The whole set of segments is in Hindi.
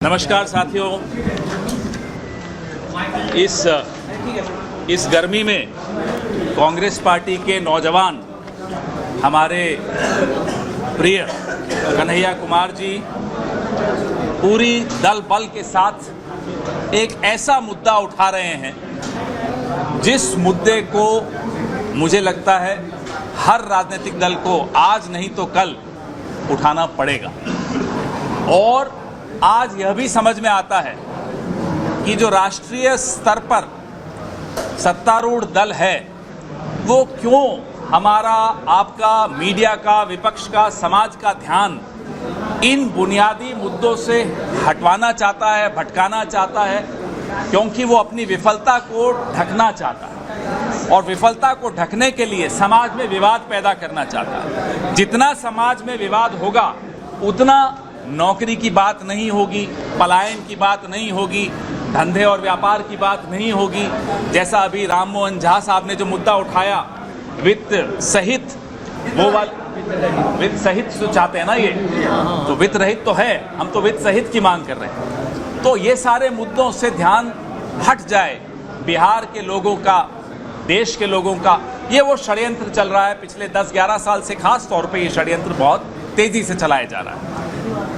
नमस्कार साथियों, इस गर्मी में कांग्रेस पार्टी के नौजवान हमारे प्रिय कन्हैया कुमार जी पूरी दल बल के साथ एक ऐसा मुद्दा उठा रहे हैं जिस मुद्दे को मुझे लगता है हर राजनीतिक दल को आज नहीं तो कल उठाना पड़ेगा। और आज यह भी समझ में आता है कि जो राष्ट्रीय स्तर पर सत्तारूढ़ दल है वो क्यों हमारा, आपका, मीडिया का, विपक्ष का, समाज का ध्यान इन बुनियादी मुद्दों से हटवाना चाहता है, भटकाना चाहता है, क्योंकि वो अपनी विफलता को ढकना चाहता है और विफलता को ढकने के लिए समाज में विवाद पैदा करना चाहता है। जितना समाज में विवाद होगा उतना नौकरी की बात नहीं होगी, पलायन की बात नहीं होगी, धंधे और व्यापार की बात नहीं होगी। जैसा अभी राम मोहन झा साहब ने जो मुद्दा उठाया, वित्त सहित, वो वाला वित्त सहित जो चाहते हैं ना, ये तो वित्त रहित तो है, हम तो वित्त सहित की मांग कर रहे हैं। तो ये सारे मुद्दों से ध्यान हट जाए बिहार के लोगों का, देश के लोगों का। ये वो षड्यंत्र चल रहा है पिछले 10-11 साल से, खास तौर पे ये षड्यंत्र बहुत तेजी से चलाया जा रहा है।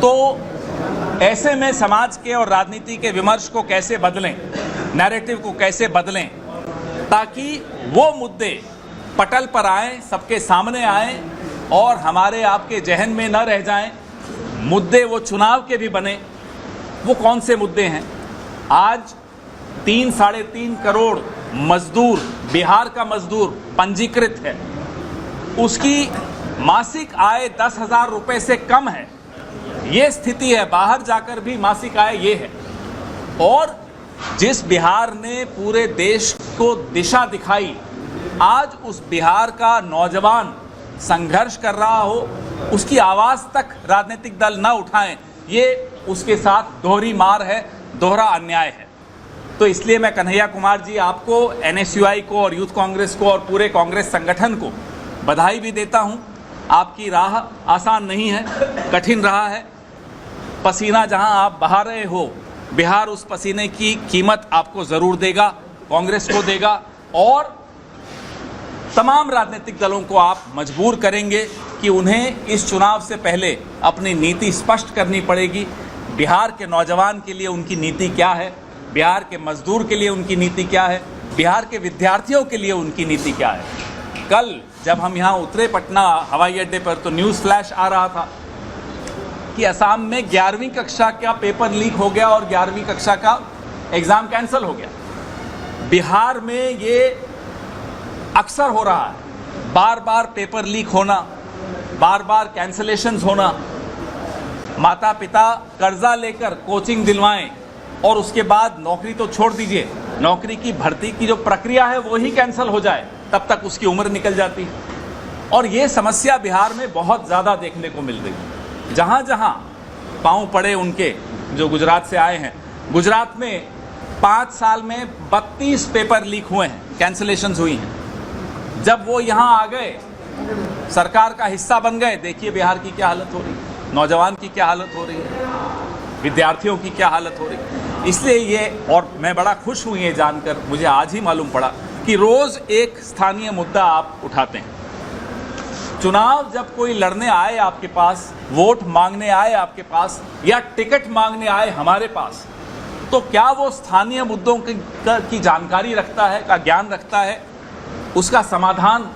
तो ऐसे में समाज के और राजनीति के विमर्श को कैसे बदलें, नैरेटिव को कैसे बदलें, ताकि वो मुद्दे पटल पर आएं, सबके सामने आएं और हमारे आपके जहन में न रह जाएं। मुद्दे वो चुनाव के भी बने। वो कौन से मुद्दे हैं? आज 3-3.5 करोड़ मजदूर, बिहार का मजदूर पंजीकृत है, उसकी मासिक आय 10,000 रुपये से कम है। ये स्थिति है, बाहर जाकर भी मासिक आय ये है। और जिस बिहार ने पूरे देश को दिशा दिखाई, आज उस बिहार का नौजवान संघर्ष कर रहा हो, उसकी आवाज़ तक राजनीतिक दल न उठाएं, ये उसके साथ दोहरी मार है, दोहरा अन्याय है। तो इसलिए मैं कन्हैया कुमार जी, आपको, NSUI को और यूथ कांग्रेस को और पूरे कांग्रेस संगठन को बधाई भी देता हूं। आपकी राह आसान नहीं है, कठिन रहा है। पसीना जहां आप बहा रहे हो, बिहार उस पसीने की कीमत आपको ज़रूर देगा, कांग्रेस को देगा, और तमाम राजनीतिक दलों को आप मजबूर करेंगे कि उन्हें इस चुनाव से पहले अपनी नीति स्पष्ट करनी पड़ेगी। बिहार के नौजवान के लिए उनकी नीति क्या है, बिहार के मजदूर के लिए उनकी नीति क्या है, बिहार के विद्यार्थियों के लिए उनकी नीति क्या है। कल जब हम यहाँ उतरे पटना हवाई अड्डे पर, तो न्यूज़ फ्लैश आ रहा था कि असम में 11वीं कक्षा का पेपर लीक हो गया और 11वीं कक्षा का एग्ज़ाम कैंसिल हो गया। बिहार में ये अक्सर हो रहा है, बार बार पेपर लीक होना, बार बार कैंसलेशंस होना। माता पिता कर्जा लेकर कोचिंग दिलवाएं और उसके बाद नौकरी तो छोड़ दीजिए, नौकरी की भर्ती की जो प्रक्रिया है वो ही कैंसिल हो जाए, तब तक उसकी उम्र निकल जाती है। और ये समस्या बिहार में बहुत ज़्यादा देखने को मिल रही है। जहाँ जहाँ पाँव पड़े उनके, जो गुजरात से आए हैं, गुजरात में 5 साल में 32 पेपर लीक हुए हैं, कैंसलेशंस हुई हैं। जब वो यहाँ आ गए, सरकार का हिस्सा बन गए, देखिए बिहार की क्या हालत हो रही है, नौजवान की क्या हालत हो रही है, विद्यार्थियों की क्या हालत हो रही है। इसलिए ये, और मैं बड़ा खुश हूँ ये जानकर, मुझे आज ही मालूम पड़ा कि रोज़ एक स्थानीय मुद्दा आप उठाते हैं। चुनाव जब कोई लड़ने आए आपके पास, वोट मांगने आए आपके पास, या टिकट मांगने आए हमारे पास, तो क्या वो स्थानीय मुद्दों की जानकारी रखता है, का ज्ञान रखता है, उसका समाधान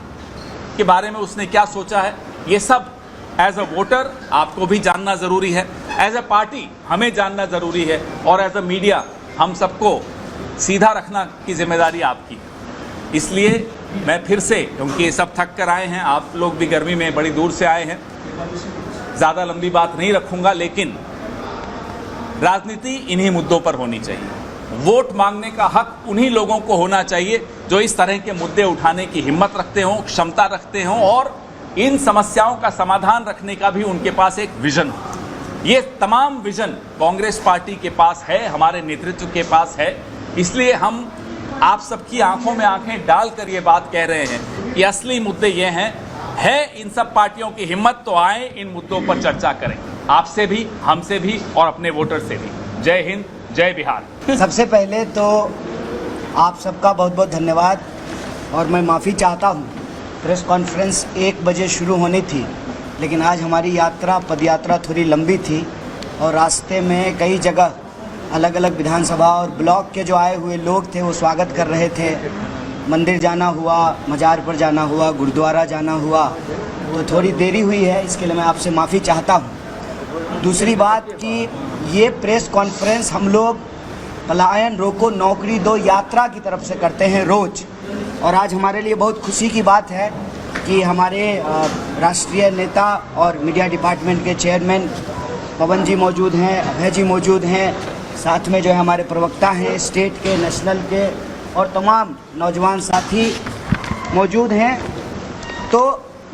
के बारे में उसने क्या सोचा है, ये सब एज अ वोटर आपको भी जानना ज़रूरी है, एज अ पार्टी हमें जानना ज़रूरी है, और एज अ मीडिया हम सबको सीधा रखना की जिम्मेदारी आपकी। इसलिए मैं फिर से, क्योंकि ये सब थक कर आए हैं, आप लोग भी गर्मी में बड़ी दूर से आए हैं, ज़्यादा लंबी बात नहीं रखूँगा, लेकिन राजनीति इन्हीं मुद्दों पर होनी चाहिए। वोट मांगने का हक उन्हीं लोगों को होना चाहिए जो इस तरह के मुद्दे उठाने की हिम्मत रखते हों, क्षमता रखते हों, और इन समस्याओं का समाधान रखने का भी उनके पास एक विजन हो। ये तमाम विजन कांग्रेस पार्टी के पास है, हमारे नेतृत्व के पास है। इसलिए हम आप सबकी आंखों में आंखें डालकर ये बात कह रहे हैं कि असली मुद्दे ये हैं, है इन सब पार्टियों की हिम्मत तो आए इन मुद्दों पर चर्चा करें, आपसे भी, हमसे भी और अपने वोटर से भी। जय हिंद, जय बिहार। सबसे पहले तो आप सबका बहुत बहुत धन्यवाद और मैं माफ़ी चाहता हूँ। प्रेस कॉन्फ्रेंस 1 बजे शुरू होनी थी, लेकिन आज हमारी पद यात्रा थोड़ी लंबी थी और रास्ते में कई जगह अलग अलग विधानसभा और ब्लॉक के जो आए हुए लोग थे वो स्वागत कर रहे थे। मंदिर जाना हुआ, मज़ार पर जाना हुआ, गुरुद्वारा जाना हुआ, तो थोड़ी देरी हुई है, इसके लिए मैं आपसे माफ़ी चाहता हूँ। दूसरी बात कि ये प्रेस कॉन्फ्रेंस हम लोग पलायन रोको नौकरी दो यात्रा की तरफ से करते हैं रोज़, और आज हमारे लिए बहुत खुशी की बात है कि हमारे राष्ट्रीय नेता और मीडिया डिपार्टमेंट के चेयरमैन पवन जी मौजूद हैं, अभय जी मौजूद हैं, साथ में जो है हमारे प्रवक्ता हैं स्टेट के, नेशनल के, और तमाम नौजवान साथी मौजूद हैं। तो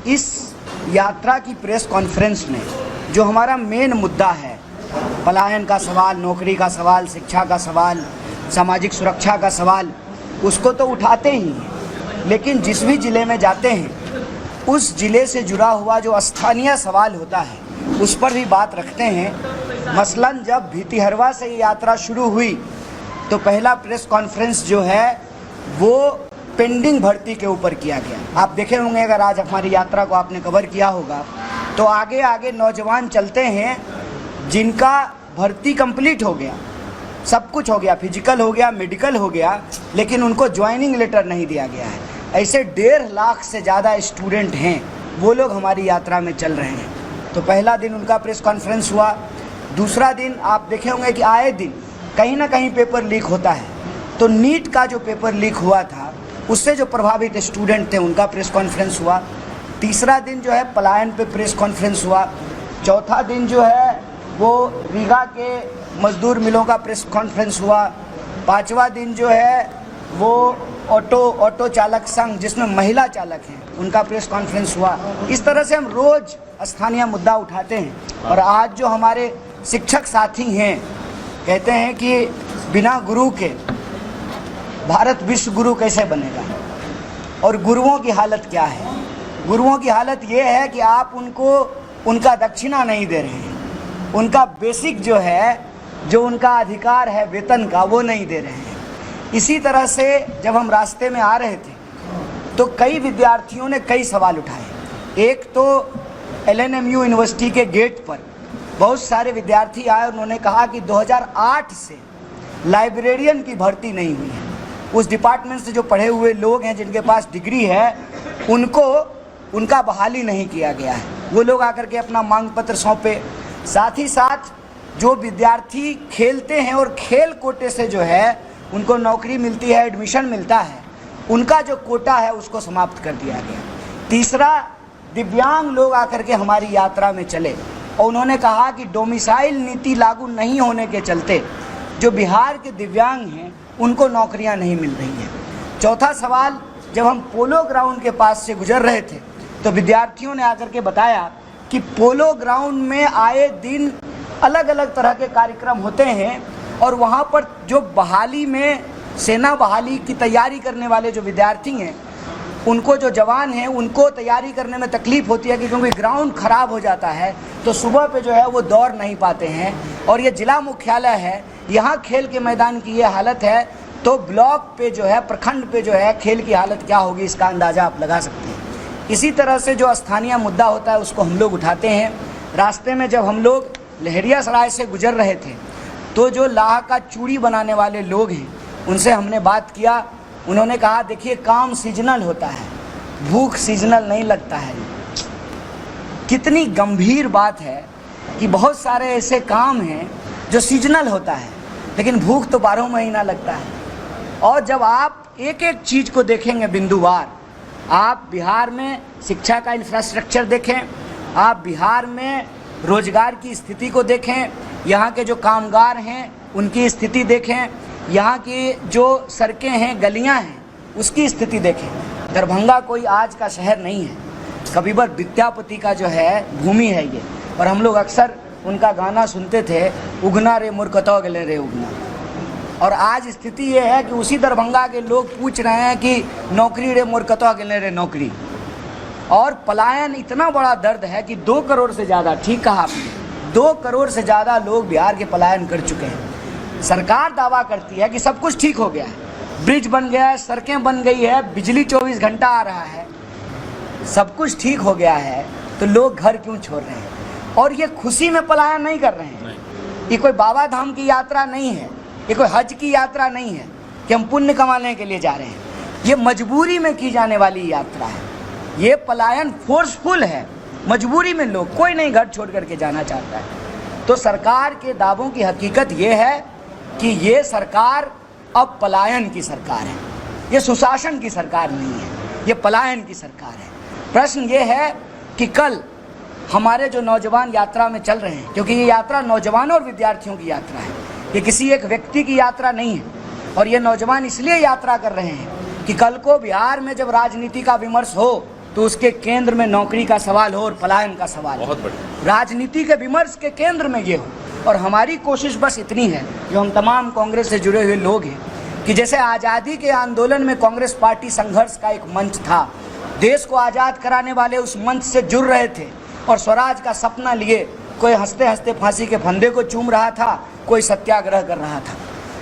इस यात्रा की प्रेस कॉन्फ्रेंस में जो हमारा मेन मुद्दा है, पलायन का सवाल, नौकरी का सवाल, शिक्षा का सवाल, सामाजिक सुरक्षा का सवाल, उसको तो उठाते ही हैं, लेकिन जिस भी ज़िले में जाते हैं उस ज़िले से जुड़ा हुआ जो स्थानीय सवाल होता है उस पर भी बात रखते हैं। मसलन जब भितिहरवा से ये यात्रा शुरू हुई तो पहला प्रेस कॉन्फ्रेंस जो है वो पेंडिंग भर्ती के ऊपर किया गया। आप देखे होंगे, अगर आज हमारी यात्रा को आपने कवर किया होगा, तो आगे आगे नौजवान चलते हैं जिनका भर्ती कंप्लीट हो गया, सब कुछ हो गया, फिजिकल हो गया, मेडिकल हो गया, लेकिन उनको ज्वाइनिंग लेटर नहीं दिया गया है। ऐसे 1.5 लाख से ज़्यादा स्टूडेंट हैं, वो लोग हमारी यात्रा में चल रहे हैं। तो पहला दिन उनका प्रेस कॉन्फ्रेंस हुआ। दूसरा दिन आप देखे होंगे कि आए दिन कहीं ना कहीं पेपर लीक होता है, तो नीट का जो पेपर लीक हुआ था उससे जो प्रभावित स्टूडेंट थे उनका प्रेस कॉन्फ्रेंस हुआ। तीसरा दिन जो है पलायन पे प्रेस कॉन्फ्रेंस हुआ। चौथा दिन जो है वो रीगा के मजदूर मिलों का प्रेस कॉन्फ्रेंस हुआ। पांचवा दिन जो है वो ऑटो चालक संघ, जिसमें महिला चालक हैं, उनका प्रेस कॉन्फ्रेंस हुआ। इस तरह से हम रोज़ स्थानीय मुद्दा उठाते हैं। और आज जो हमारे शिक्षक साथी हैं कहते हैं कि बिना गुरु के भारत विश्व गुरु कैसे बनेगा, और गुरुओं की हालत क्या है? गुरुओं की हालत ये है कि आप उनको उनका दक्षिणा नहीं दे रहे हैं, उनका बेसिक जो है, जो उनका अधिकार है वेतन का, वो नहीं दे रहे हैं। इसी तरह से जब हम रास्ते में आ रहे थे तो कई विद्यार्थियों ने कई सवाल उठाए। एक तो LNMU यूनिवर्सिटी के गेट पर बहुत सारे विद्यार्थी आए, उन्होंने कहा कि 2008 से लाइब्रेरियन की भर्ती नहीं हुई है। उस डिपार्टमेंट से जो पढ़े हुए लोग हैं, जिनके पास डिग्री है, उनका बहाली नहीं किया गया है। वो लोग आकर के अपना मांग पत्र सौंपे। साथ ही साथ जो विद्यार्थी खेलते हैं और खेल कोटे से जो है उनको नौकरी मिलती है, एडमिशन मिलता है, उनका जो कोटा है उसको समाप्त कर दिया गया। तीसरा, दिव्यांग लोग आकर के हमारी यात्रा में चले और उन्होंने कहा कि डोमिसाइल नीति लागू नहीं होने के चलते जो बिहार के दिव्यांग हैं उनको नौकरियां नहीं मिल रही हैं। चौथा सवाल, जब हम पोलो ग्राउंड के पास से गुजर रहे थे तो विद्यार्थियों ने आकर के बताया कि पोलो ग्राउंड में आए दिन अलग अलग तरह के कार्यक्रम होते हैं, और वहाँ पर जो बहाली में, सेना बहाली की तैयारी करने वाले जो विद्यार्थी हैं, उनको, जो जवान हैं, उनको तैयारी करने में तकलीफ़ होती है कि क्योंकि ग्राउंड ख़राब हो जाता है तो सुबह पे जो है वो दौड़ नहीं पाते हैं। और ये जिला मुख्यालय है, यहाँ खेल के मैदान की ये हालत है, तो ब्लॉक पे जो है, प्रखंड पे जो है खेल की हालत क्या होगी, इसका अंदाज़ा आप लगा सकते हैं। इसी तरह से जो स्थानीय मुद्दा होता है उसको हम लोग उठाते हैं। रास्ते में जब हम लोग लहरियासराय से गुजर रहे थे तो जो लाह का चूड़ी बनाने वाले लोग हैं उनसे हमने बात किया। उन्होंने कहा, देखिए काम सीजनल होता है, भूख सीजनल नहीं लगता है। कितनी गंभीर बात है कि बहुत सारे ऐसे काम हैं जो सीजनल होता है, लेकिन भूख तो 12 महीना लगता है। और जब आप एक एक चीज़ को देखेंगे बिंदुवार, आप बिहार में शिक्षा का इंफ्रास्ट्रक्चर देखें, आप बिहार में रोजगार की स्थिति को देखें, यहाँ के जो कामगार हैं उनकी स्थिति देखें, यहाँ की जो सड़कें हैं, गलियाँ हैं, उसकी स्थिति देखें। दरभंगा कोई आज का शहर नहीं है, कबीर विद्यापति का जो है भूमि है ये। और हम लोग अक्सर उनका गाना सुनते थे, उगना रे मुर्कतौ गले रे उगना। और आज स्थिति ये है कि उसी दरभंगा के लोग पूछ रहे हैं कि नौकरी रे मुर्कतौ गले रे नौकरी। और पलायन इतना बड़ा दर्द है कि 2 करोड़ से ज़्यादा, ठीक कहा आपने, 2 करोड़ से ज़्यादा लोग बिहार के पलायन कर चुके हैं। सरकार दावा करती है कि सब कुछ ठीक हो गया है, ब्रिज बन गया है, सड़कें बन गई है, बिजली 24 घंटा आ रहा है, सब कुछ ठीक हो गया है, तो लोग घर क्यों छोड़ रहे हैं? और ये खुशी में पलायन नहीं कर रहे हैं। ये कोई बाबा धाम की यात्रा नहीं है, ये कोई हज की यात्रा नहीं है कि हम पुण्य कमाने के लिए जा रहे हैं। ये मजबूरी में की जाने वाली यात्रा है। ये पलायन फोर्सफुल है, मजबूरी में लोग, कोई नहीं घर छोड़ करके जाना चाहता है। तो सरकार के दावों की हकीकत ये है कि ये सरकार अब पलायन की सरकार है, ये सुशासन की सरकार नहीं है, ये पलायन की सरकार है। प्रश्न ये है कि कल हमारे जो नौजवान यात्रा में चल रहे हैं, क्योंकि ये यात्रा नौजवानों और विद्यार्थियों की यात्रा है, ये किसी एक व्यक्ति की यात्रा नहीं है, और ये नौजवान इसलिए यात्रा कर रहे हैं कि कल को बिहार में जब राजनीति का विमर्श हो तो उसके केंद्र में नौकरी का सवाल हो और पलायन का सवाल हो। बहुत बढ़िया। राजनीति के विमर्श के केंद्र में ये हो। और हमारी कोशिश बस इतनी है, जो हम तमाम कांग्रेस से जुड़े हुए लोग हैं, कि जैसे आज़ादी के आंदोलन में कांग्रेस पार्टी संघर्ष का एक मंच था, देश को आज़ाद कराने वाले उस मंच से जुड़ रहे थे और स्वराज का सपना लिए कोई हंसते हंसते फांसी के फंदे को चूम रहा था, कोई सत्याग्रह कर रहा था।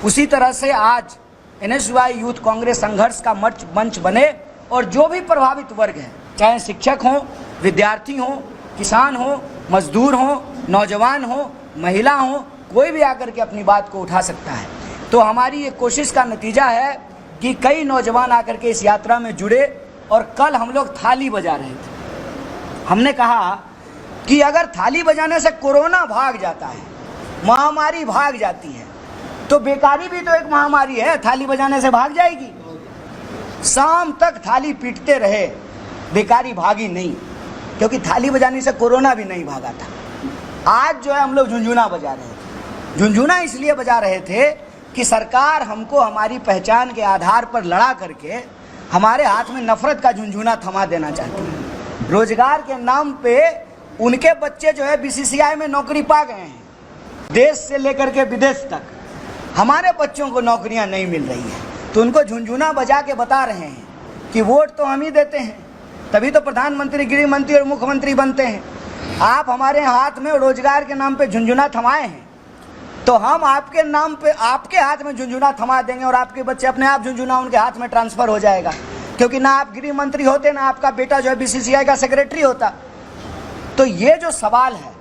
उसी तरह से आज NSY यूथ कांग्रेस संघर्ष का मंच बने और जो भी प्रभावित वर्ग है, चाहे शिक्षक हों, विद्यार्थी हों, किसान हों, मजदूर हों, नौजवान हों, महिला हों, कोई भी आकर के अपनी बात को उठा सकता है। तो हमारी ये कोशिश का नतीजा है कि कई नौजवान आकर के इस यात्रा में जुड़े और कल हम लोग थाली बजा रहे थे। हमने कहा कि अगर थाली बजाने से कोरोना भाग जाता है, महामारी भाग जाती है, तो बेकारी भी तो एक महामारी है, थाली बजाने से भाग जाएगी। शाम तक थाली पीटते रहे, बेकारी भागी नहीं, क्योंकि थाली बजाने से कोरोना भी नहीं भागा था। आज जो है हम लोग झुनझुना बजा रहे थे। झुनझुना इसलिए बजा रहे थे कि सरकार हमको हमारी पहचान के आधार पर लड़ा करके हमारे हाथ में नफरत का झुनझुना थमा देना चाहती है। रोजगार के नाम पे उनके बच्चे जो है BCCI में नौकरी पा गए हैं, देश से लेकर के विदेश तक। हमारे बच्चों को नौकरियां नहीं मिल रही है, तो उनको झुनझुना बजा के बता रहे हैं कि वोट तो हम ही देते हैं, तभी तो प्रधानमंत्री, गृह मंत्री और मुख्यमंत्री बनते हैं। आप हमारे हाथ में रोजगार के नाम पे झुनझुना थमाए हैं, तो हम आपके नाम पे आपके हाथ में झुनझुना थमा देंगे और आपके बच्चे अपने आप झुनझुना उनके हाथ में ट्रांसफर हो जाएगा, क्योंकि ना आप गृह मंत्री होते, ना आपका बेटा जो है BCCI का सेक्रेटरी होता। तो ये जो सवाल है,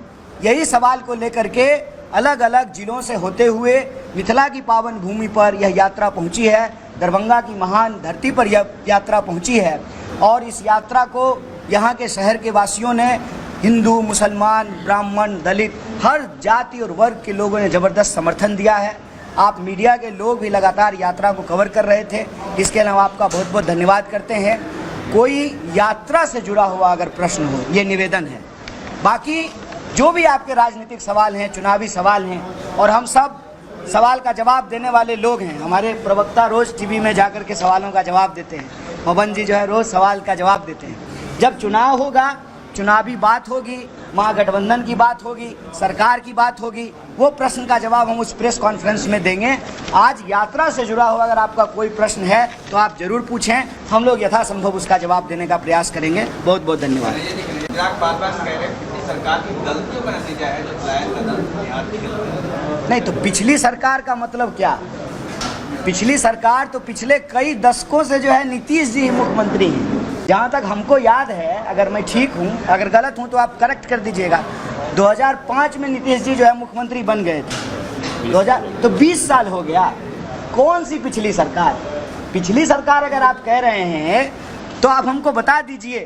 यही सवाल को लेकर के अलग अलग जिलों से होते हुए मिथिला की पावन भूमि पर यह यात्रा पहुंची है, दरभंगा की महान धरती पर यह यात्रा पहुंची है। और इस यात्रा को यहाँ के शहर के वासियों ने, हिंदू, मुसलमान, ब्राह्मण, दलित, हर जाति और वर्ग के लोगों ने ज़बरदस्त समर्थन दिया है। आप मीडिया के लोग भी लगातार यात्रा को कवर कर रहे थे, इसके लिए हम आपका बहुत बहुत धन्यवाद करते हैं। कोई यात्रा से जुड़ा हुआ अगर प्रश्न हो, ये निवेदन है। बाकी जो भी आपके राजनीतिक सवाल हैं, चुनावी सवाल हैं, और हम सब सवाल का जवाब देने वाले लोग हैं। हमारे प्रवक्ता रोज़ टीवी में जाकर के सवालों का जवाब देते हैं, पवन जी जो है रोज़ सवाल का जवाब देते हैं। जब चुनाव होगा, चुनावी बात होगी, महागठबंधन की बात होगी, सरकार की बात होगी, वो प्रश्न का जवाब हम उस प्रेस कॉन्फ्रेंस में देंगे। आज यात्रा से जुड़ा हुआ अगर आपका कोई प्रश्न है तो आप जरूर पूछें, हम लोग यथासंभव उसका जवाब देने का प्रयास करेंगे। बहुत बहुत धन्यवाद। सरकार की गलतियों का नतीजा है जो पलायन का दर बिहार की गलती। नहीं तो पिछली सरकार का मतलब क्या? पिछली सरकार तो पिछले कई दशकों से जो है नीतीश जी मुख्यमंत्री हैं। जहाँ तक हमको याद है, अगर मैं ठीक हूँ, अगर गलत हूँ तो आप करेक्ट कर दीजिएगा, 2005 में नीतीश जी जो है मुख्यमंत्री बन गए थे। 2000 तो 20 साल हो गया। कौन सी पिछली सरकार? पिछली सरकार अगर आप कह रहे हैं तो आप हमको बता दीजिए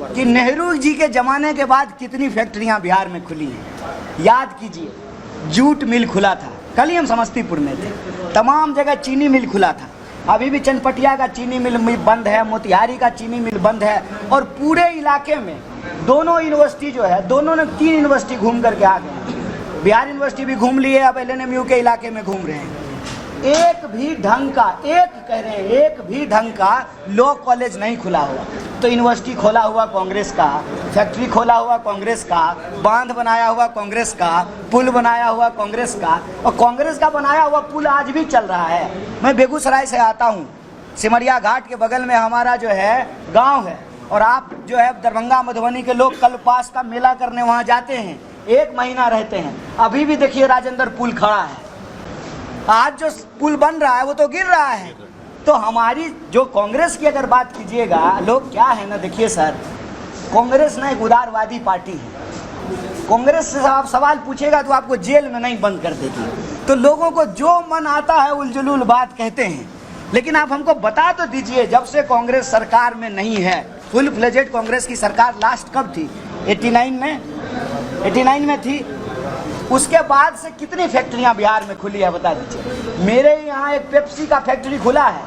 कि नेहरू जी के ज़माने के बाद कितनी फैक्ट्रियां बिहार में खुली हैं। याद कीजिए, जूट मिल खुला था, कल ही हम समस्तीपुर में थे, तमाम जगह चीनी मिल खुला था। अभी भी चनपटिया का चीनी मिल बंद है, मोतिहारी का चीनी मिल बंद है, और पूरे इलाके में दोनों यूनिवर्सिटी जो है, दोनों ने 3 यूनिवर्सिटी घूम करके आ गए। बिहार यूनिवर्सिटी भी घूम लिए, अब LNMU के इलाके में घूम रहे हैं। एक भी ढंग का, एक भी ढंग का लॉ कॉलेज नहीं खुला हुआ। तो यूनिवर्सिटी खोला हुआ कांग्रेस का, फैक्ट्री खोला हुआ कांग्रेस का, बांध बनाया हुआ कांग्रेस का, पुल बनाया हुआ कांग्रेस का, और कांग्रेस का बनाया हुआ पुल आज भी चल रहा है। मैं बेगूसराय से आता हूँ, सिमरिया घाट के बगल में हमारा जो है गाँव है, और आप जो है दरभंगा, मधुबनी के लोग कल्पास का मेला करने वहाँ जाते हैं, 1 महीना रहते हैं। अभी भी देखिए राजेंद्र पुल खड़ा है, आज जो पुल बन रहा है वो तो गिर रहा है। तो हमारी जो कांग्रेस की अगर बात कीजिएगा, लोग क्या है ना, देखिए सर, कांग्रेस ना एक उदारवादी पार्टी है। कांग्रेस से आप सवाल पूछेगा तो आपको जेल में नहीं बंद कर देगी। तो लोगों को जो मन आता है उलझुल बात कहते हैं। लेकिन आप हमको बता तो दीजिए, जब से कांग्रेस सरकार में नहीं है, फुल फ्लेजेड कांग्रेस की सरकार लास्ट कब थी? 89 में थी। उसके बाद से कितनी फैक्ट्रियां बिहार में खुली है बता दीजिए। मेरे यहाँ एक पेप्सी का फैक्ट्री खुला है,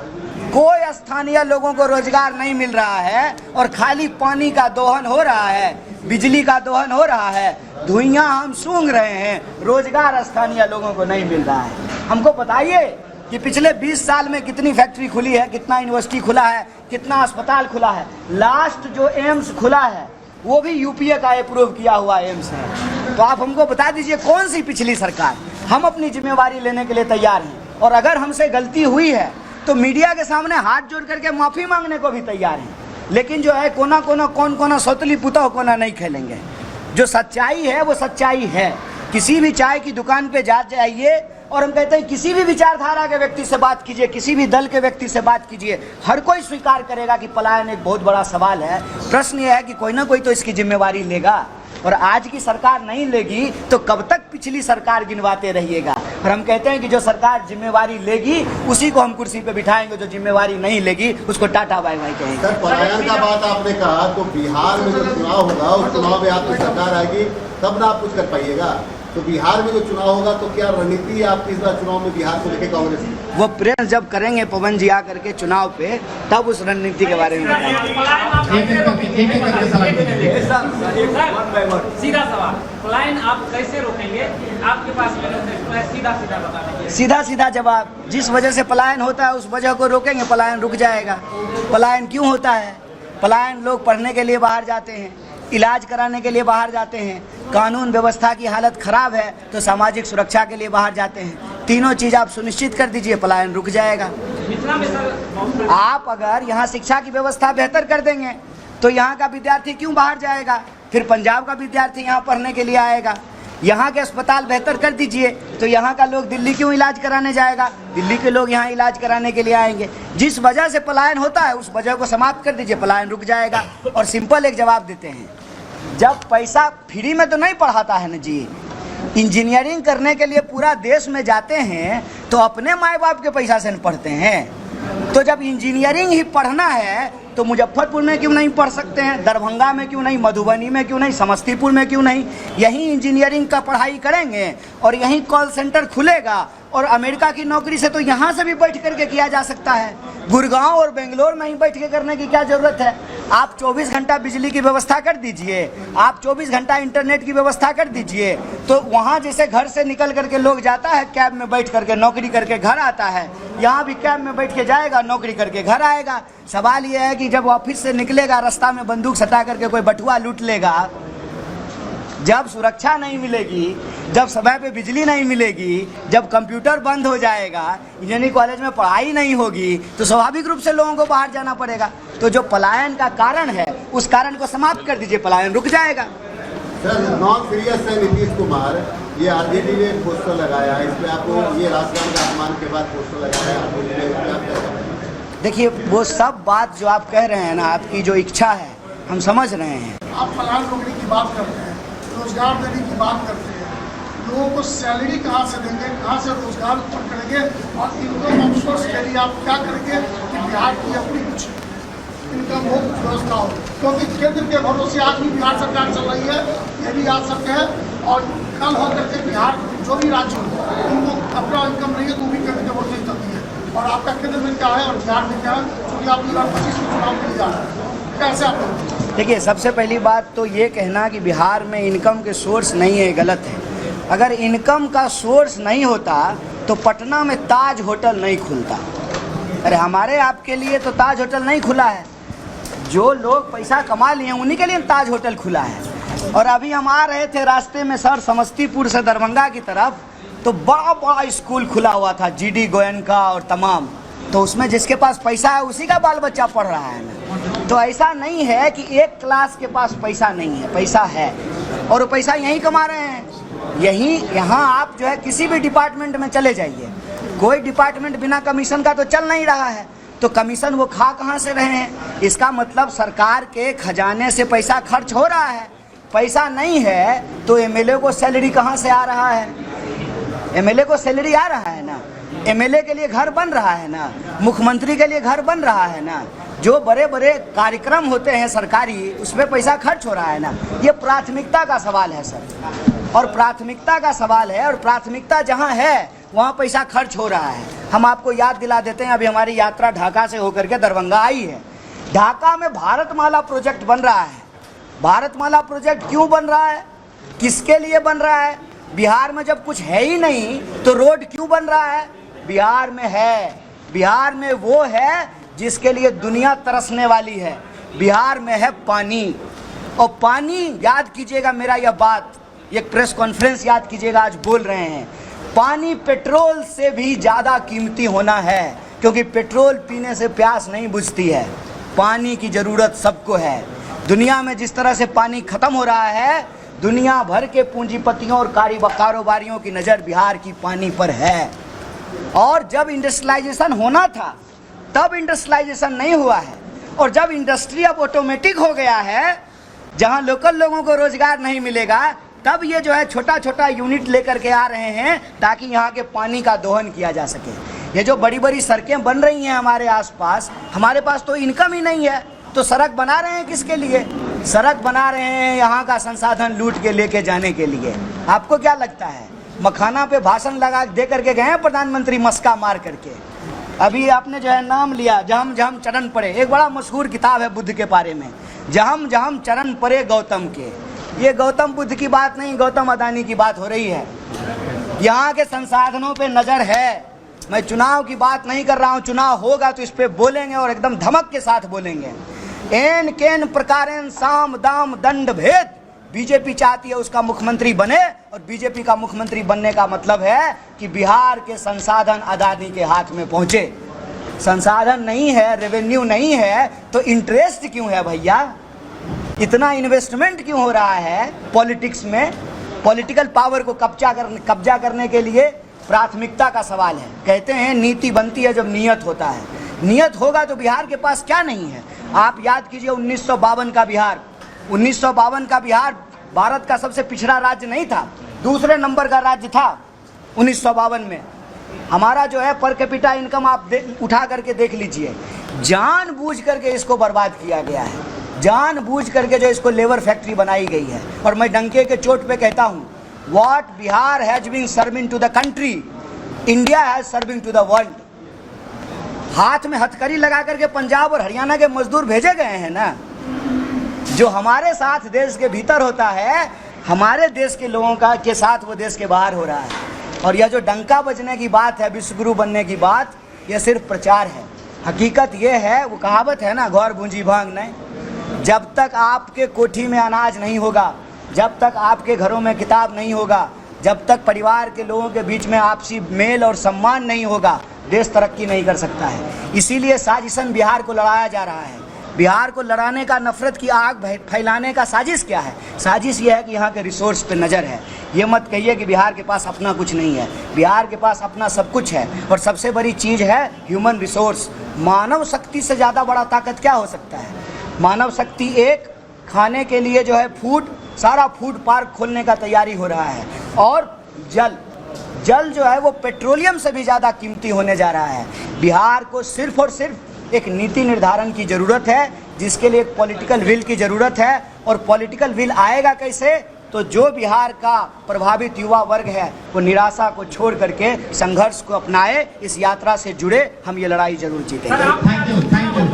कोई स्थानीय लोगों को रोजगार नहीं मिल रहा है और खाली पानी का दोहन हो रहा है, बिजली का दोहन हो रहा है, धुइयां हम सूंघ रहे हैं, रोजगार स्थानीय लोगों को नहीं मिल रहा है। हमको बताइए कि पिछले 20 साल में कितनी फैक्ट्री खुली है, कितना यूनिवर्सिटी खुला है, कितना अस्पताल खुला है। लास्ट जो एम्स खुला है वो भी यूपीए का अप्रूव किया हुआ एम्स है। तो आप हमको बता दीजिए कौन सी पिछली सरकार। हम अपनी जिम्मेवारी लेने के लिए तैयार हैं और अगर हमसे गलती हुई है तो मीडिया के सामने हाथ जोड़ करके माफ़ी मांगने को भी तैयार हैं। लेकिन जो है कोना कौन सौतली पुतह कोना नहीं खेलेंगे। जो सच्चाई है वो सच्चाई है। किसी भी चाय की दुकान पे जा जाइए और हम कहते हैं किसी भी विचारधारा के व्यक्ति से बात कीजिए, किसी भी दल के व्यक्ति से बात कीजिए, हर कोई स्वीकार करेगा कि पलायन एक बहुत बड़ा सवाल है। प्रश्न यह है कि कोई ना कोई तो इसकी जिम्मेवारी लेगा और आज की सरकार नहीं लेगी तो कब तक पिछली सरकार गिनवाते रहिएगा। और हम कहते हैं कि जो सरकार जिम्मेवारी लेगी उसी को हम कुर्सी पे बिठाएंगे, जो जिम्मेवारी नहीं लेगी उसको टाटा बाय बाय कहेंगे। सर, पलायन का बात आपने कहा, तो बिहार में जो चुनाव होगा उस चुनाव में आपकी सरकार आएगी तब ना आप कुछ कर पाइएगा। तो बिहार में जो चुनाव होगा तो क्या रणनीति है आपकी इस बार चुनाव में बिहार को लेकर कांग्रेस की? वो प्रेस जब करेंगे पवन जी आकर के चुनाव पे, तब उस रणनीति के बारे में बताएंगे। सीधा सवाल, पलायन आप कैसे रोकेंगे? आपके पास सीधा बताने। सीधा जवाब, जिस वजह से पलायन होता है उस वजह को रोकेंगे, पलायन रुक जाएगा। पलायन क्यों होता है? पलायन लोग पढ़ने के लिए बाहर जाते हैं, इलाज कराने के लिए बाहर जाते हैं, कानून व्यवस्था की हालत खराब है तो सामाजिक सुरक्षा के लिए बाहर जाते हैं। तीनों चीज़ आप सुनिश्चित कर दीजिए, पलायन रुक जाएगा। आप अगर यहाँ शिक्षा की व्यवस्था बेहतर कर देंगे तो यहाँ का विद्यार्थी क्यों बाहर जाएगा? फिर पंजाब का विद्यार्थी यहाँ पढ़ने के लिए आएगा। यहाँ के अस्पताल बेहतर कर दीजिए तो यहाँ का लोग दिल्ली क्यों इलाज कराने जाएगा? दिल्ली के लोग यहाँ इलाज कराने के लिए आएंगे। जिस वजह से पलायन होता है उस वजह को समाप्त कर दीजिए, पलायन रुक जाएगा। और सिंपल एक जवाब देते हैं, जब पैसा फ्री में तो नहीं पढ़ाता है ना जी। इंजीनियरिंग करने के लिए पूरा देश में जाते हैं तो अपने माँ बाप के पैसा से पढ़ते हैं। तो जब इंजीनियरिंग ही पढ़ना है तो मुजफ्फरपुर में क्यों नहीं पढ़ सकते हैं? दरभंगा में क्यों नहीं? मधुबनी में क्यों नहीं? समस्तीपुर में क्यों नहीं? यहीं इंजीनियरिंग का पढ़ाई करेंगे और यहीं कॉल सेंटर खुलेगा और अमेरिका की नौकरी से तो यहाँ से भी बैठ करके किया जा सकता है। गुड़गांव और बेंगलोर में ही बैठ के करने की क्या ज़रूरत है? आप 24 घंटा बिजली की व्यवस्था कर दीजिए, आप 24 घंटा इंटरनेट की व्यवस्था कर दीजिए, तो वहाँ जैसे घर से निकल करके लोग जाता है कैब में बैठ करके नौकरी करके घर आता है, यहाँ भी कैब में बैठ के जाएगा, नौकरी करके घर आएगा। सवाल ये है कि जब ऑफिस से निकलेगा रास्ता में बंदूक सटा करके कोई बटुआ लूट लेगा, जब सुरक्षा नहीं मिलेगी, जब समय पे बिजली नहीं मिलेगी, जब कंप्यूटर बंद हो जाएगा, इंजीनियरिंग कॉलेज में पढ़ाई नहीं होगी, तो स्वाभाविक रूप से लोगों को बाहर जाना पड़ेगा। तो जो पलायन का कारण है उस कारण को समाप्त कर दीजिए, पलायन रुक जाएगा। सर, नॉन सीरियस है नीतीश कुमार, ये आरजेडी ने पोस्टर लगाया है, इसमें आपको ये राजस्थान का अपमान के बाद पोस्टर लगाया है। देखिए वो सब बात जो आप कह रहे हैं ना, आपकी जो इच्छा है हम समझ रहे हैं। आप पलायन रोकने की बात करते हैं, रोजगार देने की बात करते हैं, लोगों को सैलरी कहाँ से देंगे, कहाँ से रोजगार उत्पन्न करेंगे और इनकम ऑफ सोर्स के लिए आप क्या करेंगे कि बिहार की अपनी कुछ इनकम हो, कुछ व्यवस्था हो। क्योंकि केंद्र के भरोसे आज भी बिहार सरकार चल रही है, ये भी याद सकते हैं। और कल होकर के बिहार जो भी राज्य हो उनको अपना इनकम नहीं है तो भी केंद्र के भरोसे चलती है। और आपका केंद्र में क्या है और बिहार में क्या है, क्योंकि आप 2025 के चुनाव के लिए जा रहे हैं, कैसे आप? देखिए सबसे पहली बात तो ये कहना कि बिहार में इनकम के सोर्स नहीं है, गलत है। अगर इनकम का सोर्स नहीं होता तो पटना में ताज होटल नहीं खुलता। अरे हमारे आपके लिए तो ताज होटल नहीं खुला है, जो लोग पैसा कमा लिए हैं उन्हीं के लिए ताज होटल खुला है। और अभी हम आ रहे थे रास्ते में सर समस्तीपुर से दरभंगा की तरफ, तो बड़ा बड़ा स्कूल खुला हुआ था, GD गोयनका और तमाम। तो उसमें जिसके पास पैसा है उसी का बाल बच्चा पढ़ रहा है ना। तो ऐसा नहीं है कि एक क्लास के पास पैसा नहीं है, पैसा है और वो पैसा यहीं कमा रहे हैं। यहाँ आप जो है किसी भी डिपार्टमेंट में चले जाइए, कोई डिपार्टमेंट बिना कमीशन का तो चल नहीं रहा है, तो कमीशन वो खा कहाँ से रहे हैं? इसका मतलब सरकार के खजाने से पैसा खर्च हो रहा है। पैसा नहीं है तो एमएलए को सैलरी कहाँ से आ रहा है? एमएलए को सैलरी आ रहा है ना, एमएलए के लिए घर बन रहा है ना, मुख्यमंत्री के लिए घर बन रहा है ना, जो बड़े बड़े कार्यक्रम होते हैं सरकारी उसमें पैसा खर्च हो रहा है ना। ये प्राथमिकता का सवाल है सर, और प्राथमिकता का सवाल है, और प्राथमिकता जहाँ है वहाँ पैसा खर्च हो रहा है। हम आपको याद दिला देते हैं, अभी हमारी यात्रा ढाका से होकर के दरभंगा आई है। ढाका में भारतमाला प्रोजेक्ट बन रहा है। भारतमाला प्रोजेक्ट क्यों बन रहा है, किसके लिए बन रहा है? बिहार में जब कुछ है ही नहीं तो रोड क्यों बन रहा है? बिहार में है, बिहार में वो है जिसके लिए दुनिया तरसने वाली है। बिहार में है पानी, और पानी याद कीजिएगा मेरा यह बात, एक प्रेस कॉन्फ्रेंस याद कीजिएगा, आज बोल रहे हैं, पानी पेट्रोल से भी ज़्यादा कीमती होना है, क्योंकि पेट्रोल पीने से प्यास नहीं बुझती है। पानी की ज़रूरत सबको है। दुनिया में जिस तरह से पानी ख़त्म हो रहा है, दुनिया भर के पूंजीपतियों और कारोबारियों की नज़र बिहार की पानी पर है। और जब इंडस्ट्रियलाइजेशन होना था तब इंडस्ट्रियलाइजेशन नहीं हुआ है, और जब इंडस्ट्री अब ऑटोमेटिक हो गया है, जहां लोकल लोगों को रोजगार नहीं मिलेगा, तब ये जो है छोटा छोटा यूनिट लेकर के आ रहे हैं ताकि यहाँ के पानी का दोहन किया जा सके। ये जो बड़ी बड़ी सड़कें बन रही हैं हमारे आसपास, हमारे पास तो इनकम ही नहीं है, तो सड़क बना रहे हैं किसके लिए? सड़क बना रहे हैं यहाँ का संसाधन लूट के लेके जाने के लिए। आपको क्या लगता है, मखाना पे भाषण लगा दे करके गए हैं प्रधानमंत्री मस्का मार करके? अभी आपने जो है नाम लिया, जहम जहम चरण पड़े, एक बड़ा मशहूर किताब है बुद्ध के बारे में, जहम जहम चरण पड़े गौतम के। ये गौतम बुद्ध की बात नहीं, गौतम अदानी की बात हो रही है। यहाँ के संसाधनों पे नज़र है। मैं चुनाव की बात नहीं कर रहा हूँ, चुनाव होगा तो इस पे बोलेंगे और एकदम धमक के साथ बोलेंगे। एन केन प्रकारेण साम दाम दंड भेद बीजेपी चाहती है उसका मुख्यमंत्री बने, और बीजेपी का मुख्यमंत्री बनने का मतलब है कि बिहार के संसाधन अदानी के हाथ में पहुंचे। संसाधन नहीं है, रेवेन्यू नहीं है, तो इंटरेस्ट क्यों है भैया? इतना इन्वेस्टमेंट क्यों हो रहा है पॉलिटिक्स में? पॉलिटिकल पावर को कब्जा करने के लिए प्राथमिकता का सवाल है। कहते हैं नीति बनती है जब नियत होता है। नियत होगा तो बिहार के पास क्या नहीं है? आप याद कीजिए 1952 का बिहार। 1952 का बिहार भारत का सबसे पिछड़ा राज्य नहीं था, दूसरे नंबर का राज्य था 1952 में। हमारा जो है पर कैपिटा इनकम आप उठा करके देख लीजिए। जानबूझ करके इसको बर्बाद किया गया है, जानबूझ करके जो इसको लेबर फैक्ट्री बनाई गई है। और मैं डंके के चोट पे कहता हूँ, what Bihar has been serving to the country, India has serving to the world. हाथ में हथकड़ी लगा करके पंजाब और हरियाणा के मजदूर भेजे गए हैं ना। जो हमारे साथ देश के भीतर होता है, हमारे देश के लोगों का के साथ वो देश के बाहर हो रहा है। और यह जो डंका बजने की बात है, विश्वगुरु बनने की बात, यह सिर्फ प्रचार है। हकीकत ये है, वो कहावत है ना, गौर भूंजी भांग नहीं। जब तक आपके कोठी में अनाज नहीं होगा, जब तक आपके घरों में किताब नहीं होगा, जब तक परिवार के लोगों के बीच में आपसी मेल और सम्मान नहीं होगा, देश तरक्की नहीं कर सकता है। इसीलिए साजिशन बिहार को लड़ाया जा रहा है। बिहार को लड़ाने का, नफरत की आग फैलाने का साजिश क्या है? साजिश ये है कि यहाँ के रिसोर्स पे नज़र है। ये मत कहिए कि बिहार के पास अपना कुछ नहीं है, बिहार के पास अपना सब कुछ है। और सबसे बड़ी चीज़ है ह्यूमन रिसोर्स। मानव शक्ति से ज़्यादा बड़ा ताकत क्या हो सकता है? मानव शक्ति एक, खाने के लिए जो है फूड, सारा फूड पार्क खोलने का तैयारी हो रहा है। और जल जो है वो पेट्रोलियम से भी ज़्यादा कीमती होने जा रहा है। बिहार को सिर्फ और सिर्फ एक नीति निर्धारण की ज़रूरत है, जिसके लिए एक पॉलिटिकल विल की ज़रूरत है। और पॉलिटिकल विल आएगा कैसे? तो जो बिहार का प्रभावित युवा वर्ग है वो निराशा को छोड़ करके संघर्ष को अपनाए, इस यात्रा से जुड़े, हम ये लड़ाई जरूर जीतेंगे।